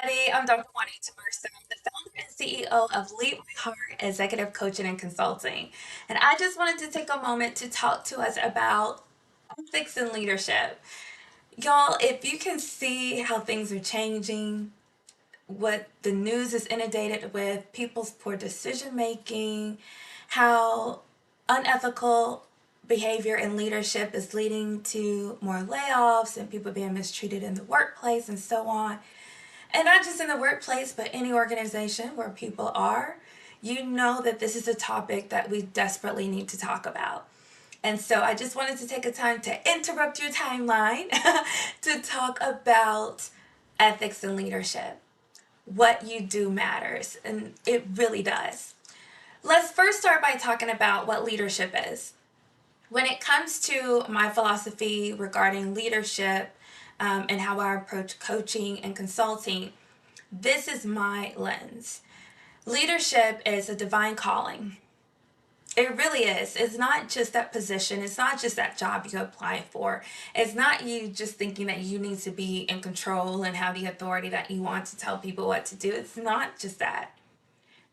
I'm Dr. Wanita Mercer. I'm the founder and CEO of Lead My Heart Executive Coaching and Consulting. And I just wanted to take a moment to talk to us about ethics and leadership. Y'all, if you can see how things are changing, what the news is inundated with, people's poor decision making, how unethical behavior and leadership is leading to more layoffs and people being mistreated in the workplace and so on. And not just in the workplace, but any organization where people are, you know that this is a topic that we desperately need to talk about. And so I just wanted to take a time to interrupt your timeline to talk about ethics and leadership. What you do matters, and it really does. Let's first start by talking about what leadership is. When it comes to my philosophy regarding leadership and how I approach coaching and consulting, this is my lens. Leadership is a divine calling. It really is. It's not just that position. It's not just that job you apply for. It's not you just thinking that you need to be in control and have the authority that you want to tell people what to do. It's not just that.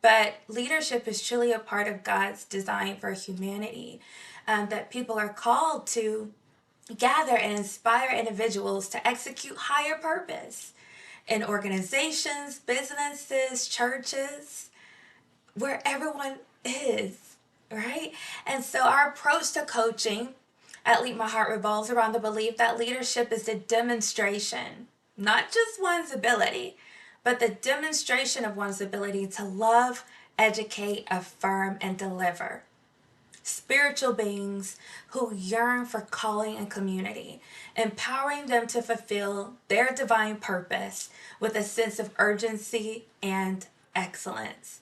But leadership is truly a part of God's design for humanity, that people are called to gather and inspire individuals to execute higher purpose in organizations, businesses, churches, where everyone is, right? And so our approach to coaching at Leap My Heart revolves around the belief that leadership is a demonstration, not just one's ability, but the demonstration of one's ability to love, educate, affirm, and deliver. Spiritual beings who yearn for calling and community, empowering them to fulfill their divine purpose with a sense of urgency and excellence.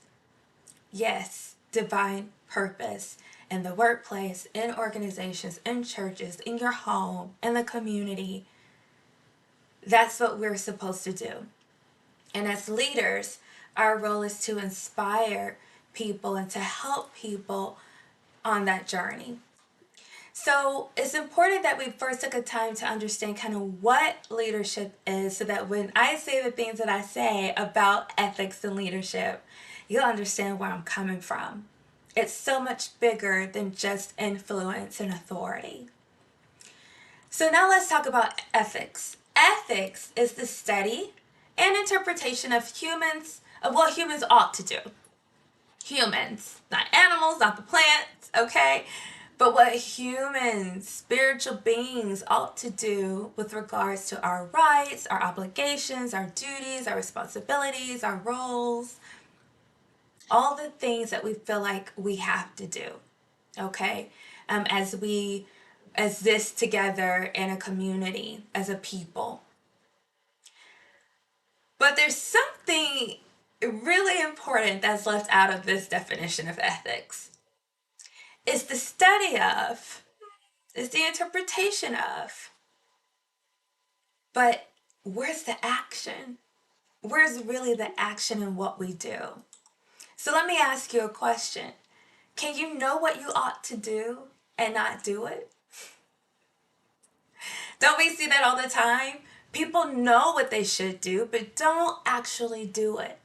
Yes, divine purpose in the workplace, in organizations, in churches, in your home, in the community. That's what we're supposed to do. And as leaders, our role is to inspire people and to help people on that journey. So it's important that we first take a time to understand kind of what leadership is so that when I say the things that I say about ethics and leadership, you'll understand where I'm coming from. It's so much bigger than just influence and authority. So now let's talk about ethics. Ethics is the study and interpretation of of what humans ought to do. Humans, not animals, not the plants, okay? But what humans, spiritual beings, ought to do with regards to our rights, our obligations, our duties, our responsibilities, our roles, all the things that we feel like we have to do, okay? As this together in a community, as a people. But there's something really important that's left out of this definition of ethics. It's the study of, it's the interpretation of. But where's the action? Where's really the action in what we do? So let me ask you a question. Can you know what you ought to do and not do it? Don't we see that all the time? People know what they should do, but don't actually do it.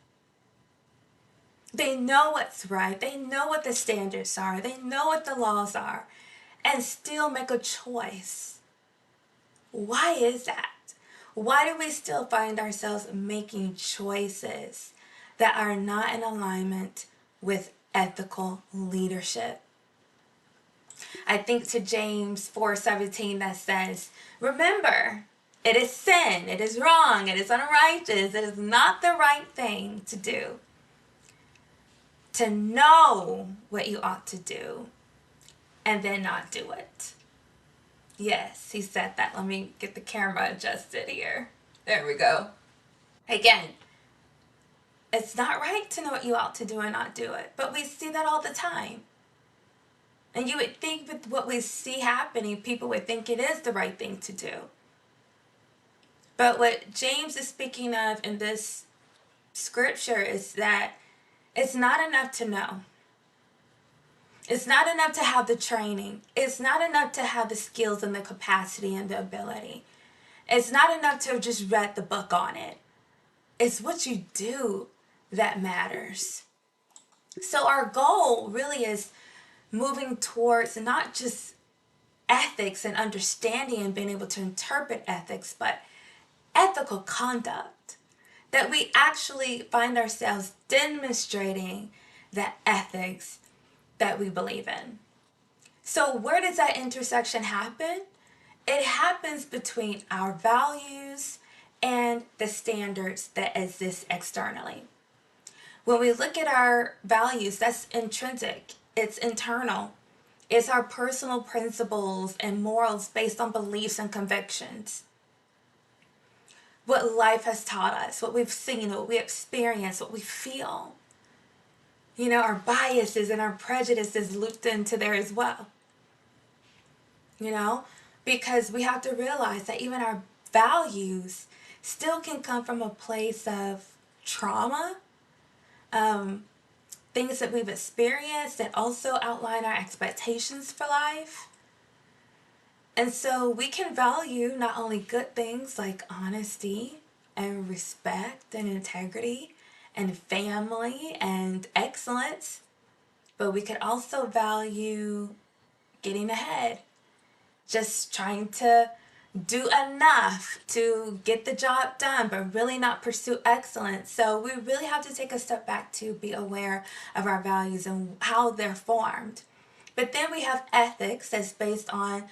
They know what's right. They know what the standards are. They know what the laws are, and still make a choice. Why is that? Why do we still find ourselves making choices that are not in alignment with ethical leadership? I think to James 4:17 that says, remember, it is sin, it is wrong, it is unrighteous, it is not the right thing to do. To know what you ought to do and then not do it. Yes, he said that. Let me get the camera adjusted here. There we go. Again, it's not right to know what you ought to do and not do it, but we see that all the time. And you would think with what we see happening, people would think it is the right thing to do. But what James is speaking of in this scripture is that it's not enough to know. It's not enough to have the training. It's not enough to have the skills and the capacity and the ability. It's not enough to have just read the book on it. It's what you do that matters. So our goal really is moving towards not just ethics and understanding and being able to interpret ethics, but ethical conduct. That we actually find ourselves demonstrating the ethics that we believe in. So, where does that intersection happen? It happens between our values and the standards that exist externally. When we look at our values, that's intrinsic, it's internal. It's our personal principles and morals based on beliefs and convictions. What life has taught us, what we've seen, what we experience, what we feel. Our biases and our prejudices looped into there as well. You know, because we have to realize that even our values still can come from a place of trauma, um, things that we've experienced that also outline our expectations for life. And so we can value not only good things like honesty and respect and integrity and family and excellence, but we could also value getting ahead, just trying to do enough to get the job done, but really not pursue excellence. So we really have to take a step back to be aware of our values and how they're formed. But then we have ethics that's based on,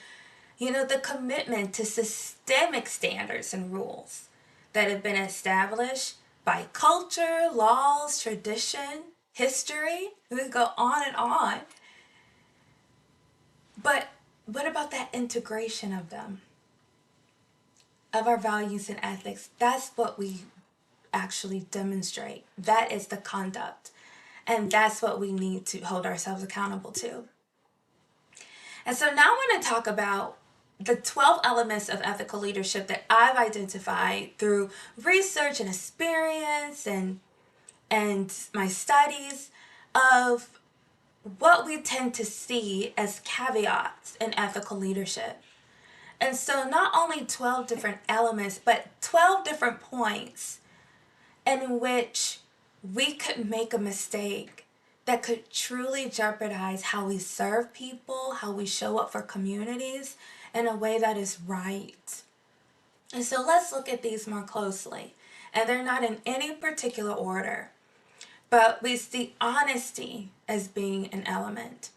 the commitment to systemic standards and rules that have been established by culture, laws, tradition, history. We could go on and on. But what about that integration of them, of our values and ethics? That's what we actually demonstrate. That is the conduct. And that's what we need to hold ourselves accountable to. And so now I want to talk about the 12 elements of ethical leadership that I've identified through research and experience and my studies of what we tend to see as caveats in ethical leadership. And so not only 12 different elements, but 12 different points in which we could make a mistake that could truly jeopardize how we serve people, how we show up for communities in a way that is right. And so let's look at these more closely. And they're not in any particular order, but we see honesty as being an element.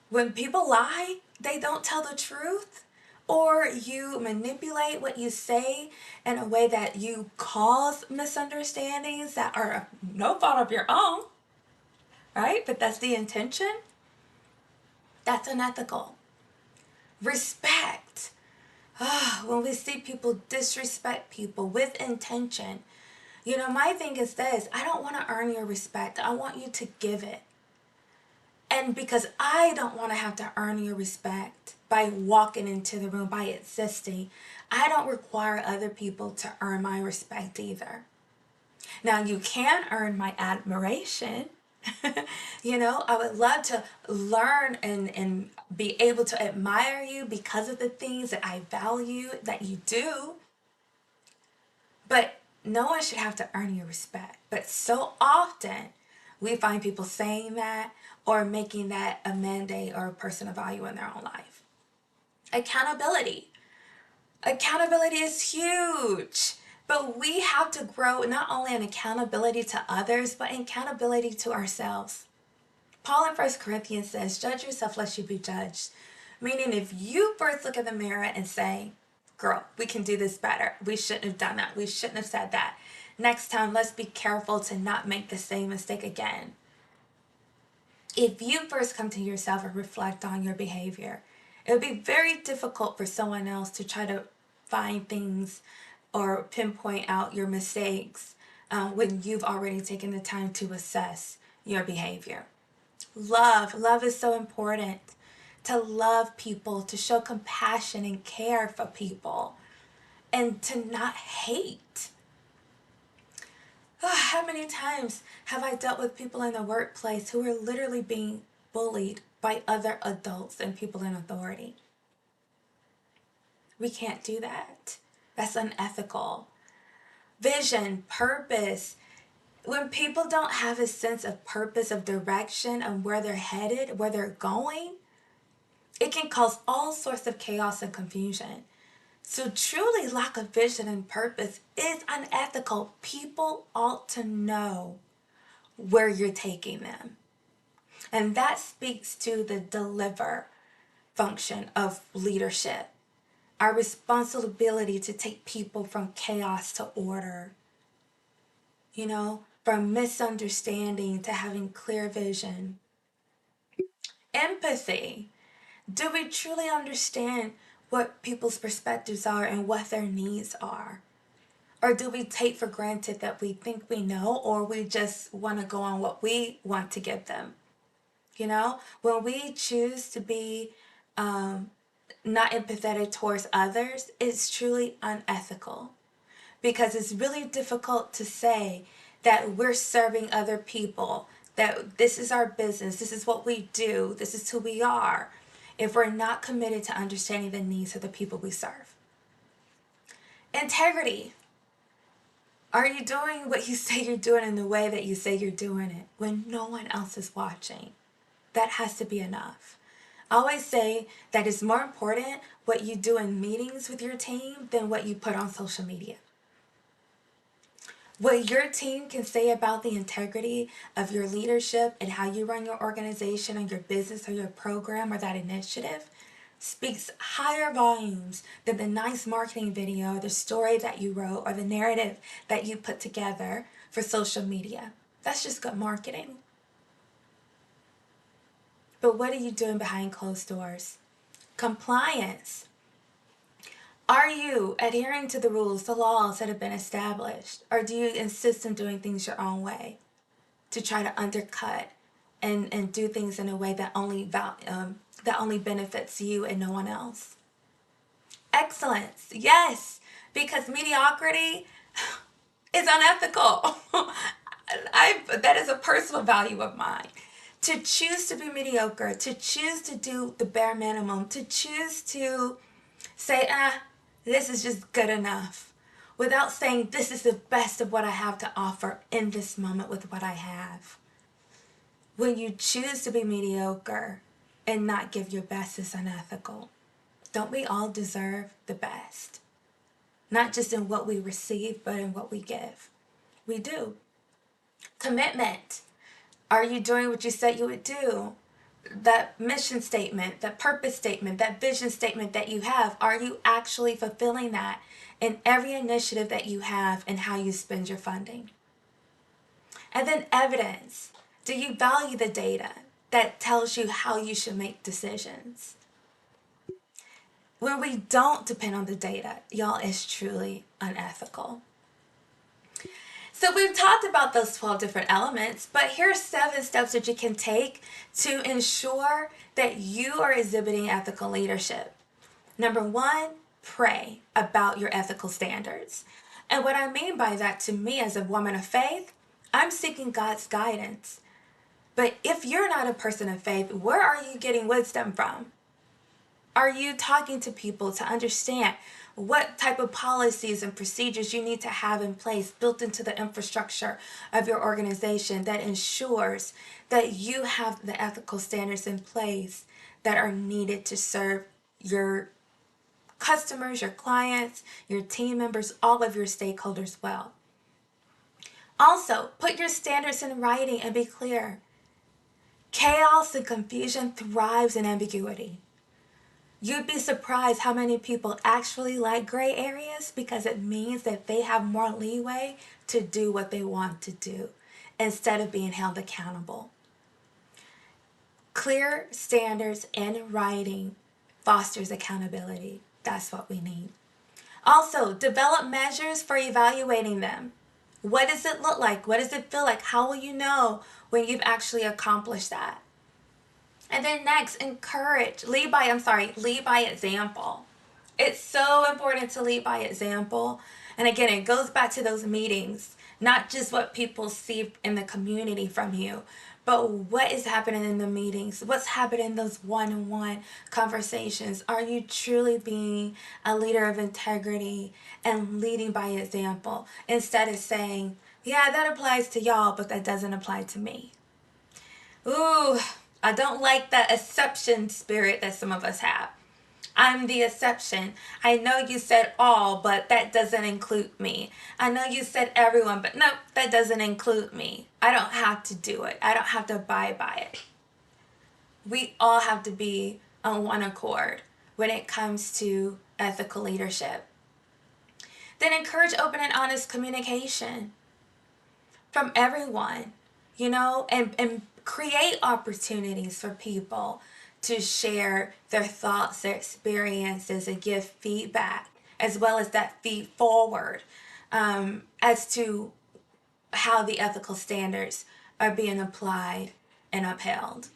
When people lie, they don't tell the truth, or you manipulate what you say in a way that you cause misunderstandings that are no fault of your own, right? But that's the intention. That's unethical. Respect. When we see people disrespect people with intention, my thing is this: I don't want to earn your respect. I want you to give it. And because I don't want to have to earn your respect by walking into the room, by existing, I don't require other people to earn my respect either. Now, you can earn my admiration. I would love to learn and be able to admire you because of the things that I value that you do. But no one should have to earn your respect. But so often we find people saying that or making that a mandate or a person of value in their own life. Accountability. Accountability is huge. But we have to grow not only in accountability to others, but in accountability to ourselves. Paul in 1 Corinthians says, judge yourself lest you be judged. Meaning if you first look in the mirror and say, girl, we can do this better. We shouldn't have done that. We shouldn't have said that. Next time, let's be careful to not make the same mistake again. If you first come to yourself and reflect on your behavior, it would be very difficult for someone else to try to find things or pinpoint out your mistakes when you've already taken the time to assess your behavior. Love is so important. To love people, to show compassion and care for people, and to not hate. How many times have I dealt with people in the workplace who are literally being bullied by other adults and people in authority? We can't do that. That's unethical. Vision, purpose. When people don't have a sense of purpose, of direction, and where they're headed, where they're going, it can cause all sorts of chaos and confusion. So, truly, lack of vision and purpose is unethical. People ought to know where you're taking them. And that speaks to the deliver function of leadership. Our responsibility to take people from chaos to order, from misunderstanding to having clear vision. Empathy. Do we truly understand what people's perspectives are and what their needs are? Or do we take for granted that we think we know, or we just want to go on what we want to give them? When we choose to be not empathetic towards others, it's truly unethical, because it's really difficult to say that we're serving other people, that this is our business, this is what we do, this is who we are, if we're not committed to understanding the needs of the people we serve. Integrity. Are you doing what you say you're doing in the way that you say you're doing it when no one else is watching? That has to be enough. I always say that it's more important what you do in meetings with your team than what you put on social media. What your team can say about the integrity of your leadership and how you run your organization or your business or your program or that initiative speaks higher volumes than the nice marketing video or the story that you wrote or the narrative that you put together for social media. That's just good marketing. But what are you doing behind closed doors? Compliance. Are you adhering to the rules, the laws that have been established? Or do you insist on doing things your own way to try to undercut and do things in a way that only benefits you and no one else? Excellence. Yes, because mediocrity is unethical. That is a personal value of mine. To choose to be mediocre, to choose to do the bare minimum, to choose to say, this is just good enough, without saying this is the best of what I have to offer in this moment with what I have. When you choose to be mediocre and not give your best, is unethical. Don't we all deserve the best? Not just in what we receive, but in what we give. We do. Commitment. Are you doing what you said you would do? That mission statement, that purpose statement, that vision statement that you have, are you actually fulfilling that in every initiative that you have and how you spend your funding? And then evidence. Do you value the data that tells you how you should make decisions? When we don't depend on the data, y'all, it's truly unethical. So we've talked about those 12 different elements, but here's 7 steps that you can take to ensure that you are exhibiting ethical leadership. Number 1, pray about your ethical standards. And what I mean by that, to me as a woman of faith, I'm seeking God's guidance. But if you're not a person of faith, where are you getting wisdom from? Are you talking to people to understand what type of policies and procedures you need to have in place, built into the infrastructure of your organization, that ensures that you have the ethical standards in place that are needed to serve your customers, your clients, your team members, all of your stakeholders well? Also, put your standards in writing and be clear. Chaos and confusion thrives in ambiguity. You'd be surprised how many people actually like gray areas, because it means that they have more leeway to do what they want to do instead of being held accountable. Clear standards in writing fosters accountability. That's what we need. Also, develop measures for evaluating them. What does it look like? What does it feel like? How will you know when you've actually accomplished that? And then next, lead by example. It's so important to lead by example. And again, it goes back to those meetings, not just what people see in the community from you, But what is happening in the meetings? What's happening in those one-on-one conversations? Are you truly being a leader of integrity and leading by example instead of saying, yeah, that applies to y'all, but that doesn't apply to me? Ooh, I don't like that exception spirit that some of us have. I'm the exception. I know you said all, but that doesn't include me. I know you said everyone, but no, that doesn't include me. I don't have to do it. I don't have to abide by it. We all have to be on one accord when it comes to ethical leadership. Then encourage open and honest communication from everyone, and create opportunities for people to share their thoughts, their experiences, and give feedback, as well as that feed forward as to how the ethical standards are being applied and upheld.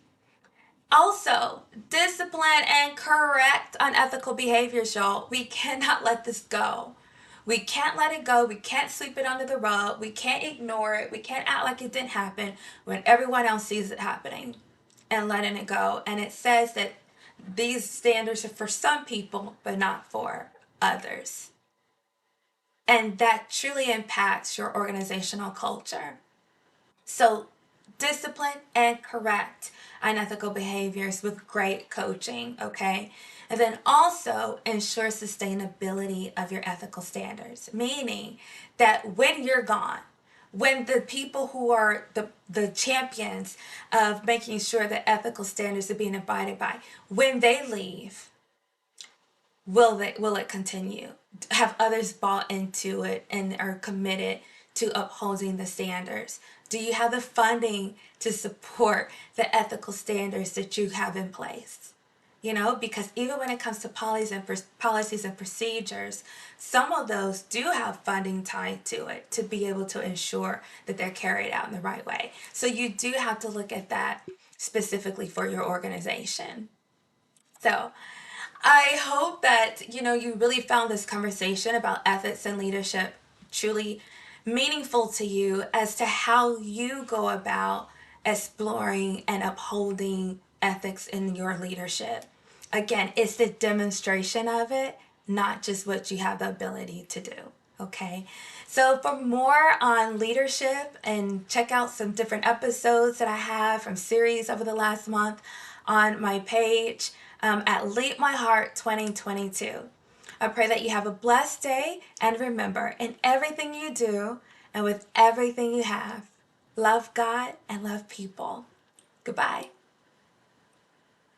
Also, discipline and correct unethical behaviors, y'all. We cannot let this go. We can't let it go. We can't sweep it under the rug. We can't ignore it. We can't act like it didn't happen when everyone else sees it happening and letting it go. And it says that these standards are for some people, but not for others. And that truly impacts your organizational culture. So, discipline and correct unethical behaviors with great coaching, okay? And then also ensure sustainability of your ethical standards, meaning that when you're gone, when the people who are the champions of making sure that ethical standards are being abided by, when they leave, will it continue? Have others bought into it and are committed to upholding the standards? Do you have the funding to support the ethical standards that you have in place? Because even when it comes to policies and procedures, some of those do have funding tied to it to be able to ensure that they're carried out in the right way. So you do have to look at that specifically for your organization. So I hope that you really found this conversation about ethics and leadership truly meaningful to you as to how you go about exploring and upholding ethics in your leadership. Again, it's the demonstration of it, not just what you have the ability to do. Okay, so for more on leadership, and check out some different episodes that I have from series over the last month on my page at Lead My Heart 2022. I pray that you have a blessed day, and remember, in everything you do and with everything you have, love God and love people. Goodbye.